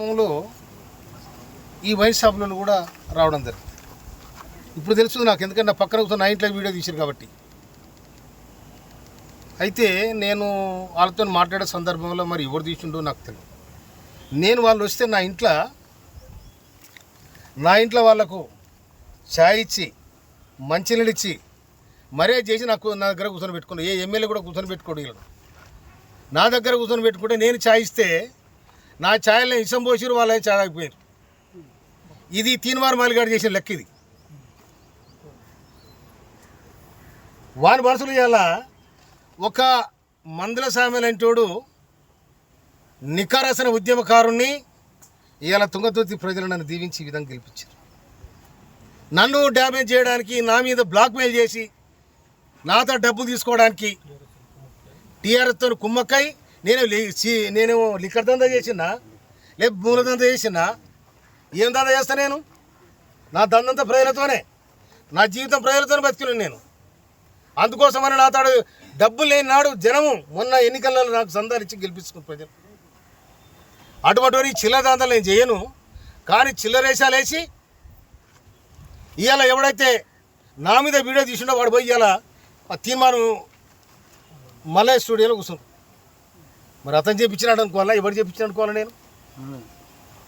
లో ఈ వైన్ షాపులను కూడా రావడం జరిగింది. ఇప్పుడు తెలుస్తుంది నాకు, ఎందుకంటే నా పక్కన కూర్చొని నా ఇంట్లో వీడియో తీశారు కాబట్టి. అయితే నేను వాళ్ళతో మాట్లాడే సందర్భంలో మరి ఎవరు తీసిండో నాకు తెలియదు. నేను వాళ్ళు వస్తే నా ఇంట్లో వాళ్ళకు ఛాయ్ ఇచ్చి మంచినీళ్ళు ఇచ్చి మరే చేసి నా దగ్గర కూర్చొని పెట్టుకున్నాను. ఏ ఎమ్మెల్యే కూడా కూర్చొని పెట్టుకోడు. నా దగ్గర కూర్చొని పెట్టుకుంటే నేను ఛాయ్ ఇస్తే నా ఛాయల్ని ఇసం పోసిరు, వాళ్ళని ఛాయ్ ఆగిపోయారు. ఇది తీన్మార్ మాలిగాడు చేసిన లెక్క. ఇది వాని మనసులు ఇవాళ ఒక మందుల సామెలంటోడు నికారసన ఉద్యమకారుణ్ణి ఇవాళ తుంగతుర్తి ప్రజలు నన్ను దీవించి ఈ విధంగా గెలిపించారు. నన్ను డ్యామేజ్ చేయడానికి, నా మీద బ్లాక్మెయిల్ చేసి నాతో డబ్బులు తీసుకోవడానికి టీఆర్ఎస్తో కుమ్మక్కై నేను లిక్కర్ దందా చేసినా, లేక మూల దందా చేసినా, ఏం దందా చేస్తా నేను? నా దందంతా ప్రజలతోనే, నా జీవితం ప్రజలతోనే బతికినాను నేను. అందుకోసమని నాతో డబ్బులు లేని నాడు జనము మొన్న ఎన్నికల్లో నాకు సందాలు ఇచ్చి గెలిపించుకున్న ప్రజలు. అటువంటి చిల్లర దందాలు నేను చేయను. కానీ చిల్లరేసాలు వేసి ఇవాళ ఎవడైతే నా మీద వీడియో తీసుండో వాడు పోయి ఇవాళ తీర్మానం మళ్ళీ స్టూడియోలో కూర్చున్నాను. మరి అతను చేయించినాడు అనుకోవాలా, ఎవరు చేయించినాడు అనుకోవాలా నేను?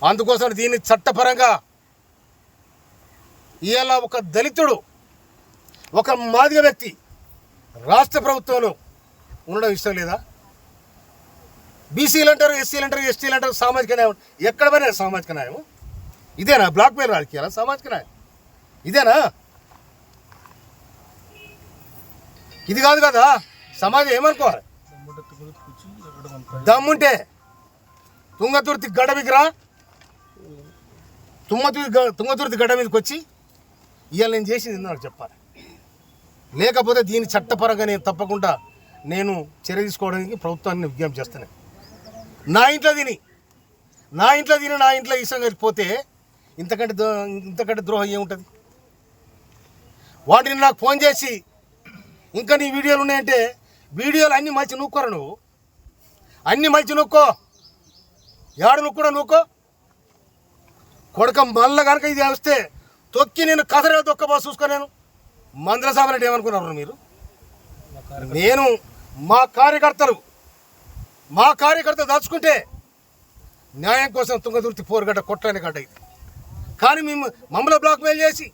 అందుకోసం దీన్ని చట్టపరంగా ఇవాళ ఒక దళితుడు, ఒక మాదిగ వ్యక్తి రాష్ట్ర ప్రభుత్వంలో ఉండడం ఇష్టం లేదా? బీసీలు అంటారు, ఎస్సీలు అంటారు, ఎస్టీలు అంటారు, సామాజిక న్యాయం. ఎక్కడ పోయినా సామాజిక న్యాయం ఇదేనా? బ్లాక్మెయిల్ రాజకీయాలా సామాజిక న్యాయం ఇదేనా? ఇది కాదు కదా. సమాజం ఏమనుకోవాలి? దమ్ముంటే తుంగతుర్తి గడ్డ మీదరా, తుంగతుర్తి గడ్డ మీదకి వచ్చి ఇవాళ నేను చేసింది నాకు చెప్పాలి. లేకపోతే దీని చట్టపరంగా నేను తప్పకుండా చర్య తీసుకోవడానికి ప్రభుత్వాన్ని విజ్ఞప్తి చేస్తాను. నా ఇంట్లో తిని నా ఇంట్లో ఈసం పోతే ఇంతకంటే ద్రోహం ఏముంటుంది? వాటిని నాకు ఫోన్ చేసి ఇంకా నీ వీడియోలు ఉన్నాయంటే, వీడియోలు అన్నీ మంచి నూక్కోరా నువ్వు, అన్నీ మంచి నూక్కో, ఏడు నూక్కూడా నూక్కో కొడక. మళ్ళా కనుక ఇది వస్తే తొక్కి నేను కథరే దొక్కబో చూసుకో. నేను మందుల సాబరెడ్డి ఏమనుకున్నారు మీరు? నేను మా కార్యకర్త దాచుకుంటే న్యాయం కోసం తుంగతుర్తి పోరుగడ్డ కొట్టని గడ్డ ఇది. కానీ మమ్మల్ని బ్లాక్మెయిల్ చేసి,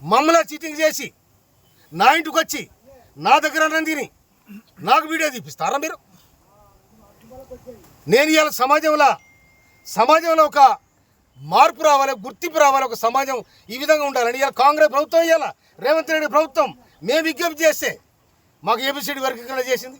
మమ్మల్ని చీటింగ్ చేసి నా ఇంటికి వచ్చి నా దగ్గర తిని నాకు వీడియో తీపిస్తారా మీరు? నేను ఇవాళ సమాజంలో ఒక మార్పు రావాలి, గుర్తింపు రావాలి, ఒక సమాజం ఈ విధంగా ఉండాలని ఇవాళ కాంగ్రెస్ ప్రభుత్వం, ఇవాళ రేవంత్ రెడ్డి ప్రభుత్వం మేము విజ్ఞప్తి చేస్తే మాకు ఏబిసిడి వర్గీకరణ చేసింది.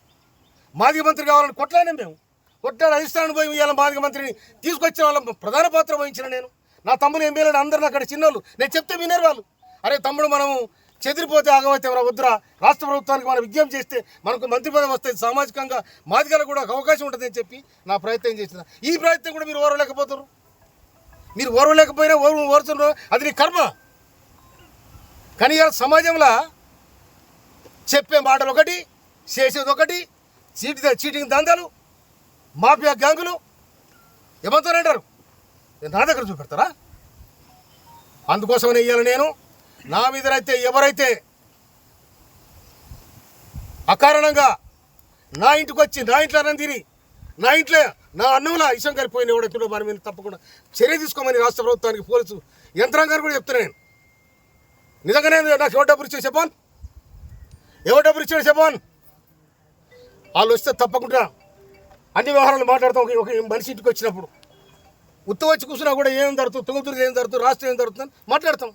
మాదిగ మంత్రి కావాలని కొట్లాడినా మేము. కొట్లాడి అధిష్టానం పోయి ఇవాళ మాదిగ మంత్రిని తీసుకొచ్చిన వాళ్ళ ప్రధాన పాత్ర వహించిన నేను. నా తమ్ముడు ఎమ్మెల్యేలు అందరిని అక్కడ చిన్నోళ్ళు, నేను చెప్తే వినేరు వాళ్ళు. అరే తమ్ముడు, మనము చెదిరిపోతే ఆగమైతే ఎవరా వద్దురా, రాష్ట్ర ప్రభుత్వానికి మనం విజ్ఞప్తి చేస్తే మనకు మంత్రి పదవి వస్తుంది, సామాజికంగా మాదిగలకు కూడా అవకాశం ఉంటుందని చెప్పి నా ప్రయత్నం చేసిన. ఈ ప్రయత్నం కూడా మీరు ఓర్వలేకపోతారు. మీరు ఓర్వలేకపోయినా ఓరుతున్నారు, అది నీ కర్మ. కానీ ఇవాళ సమాజంలో చెప్పే మాటలు ఒకటి, చేసేది ఒకటి, చీటింగ్ దందాలు, మాఫియా గ్యాంగులు ఏమంటారంటారు, నా దగ్గర చూపెడతారా? అందుకోసమనే ఇవాళ నేను నా మీద అయితే ఎవరైతే అకారణంగా నా ఇంటికి వచ్చి నా ఇంట్లో అన్నం తిని నా ఇంట్లో నా అన్నంలో ఇష్టం కలిపోయిన ఎవడెక్కడో వారి మీద తప్పకుండా చర్య తీసుకోమని రాష్ట్ర ప్రభుత్వానికి, పోలీసు యంత్రాంగాన్ని కూడా చెప్తున్నాను నేను. నిజంగానే నాకు ఎవరు డబ్బులు ఇచ్చాడు చెప్పాను. వాళ్ళు వస్తే తప్పకుండా అన్ని వ్యవహారాలు మాట్లాడతాం. ఒక మనిషి ఇంటికి వచ్చినప్పుడు వచ్చి కూర్చున్నా కూడా ఏం జరుగుతుంది, తుంగతుర్తి ఏం జరుగుతుంది, రాష్ట్రం ఏం జరుగుతుందని మాట్లాడతాం.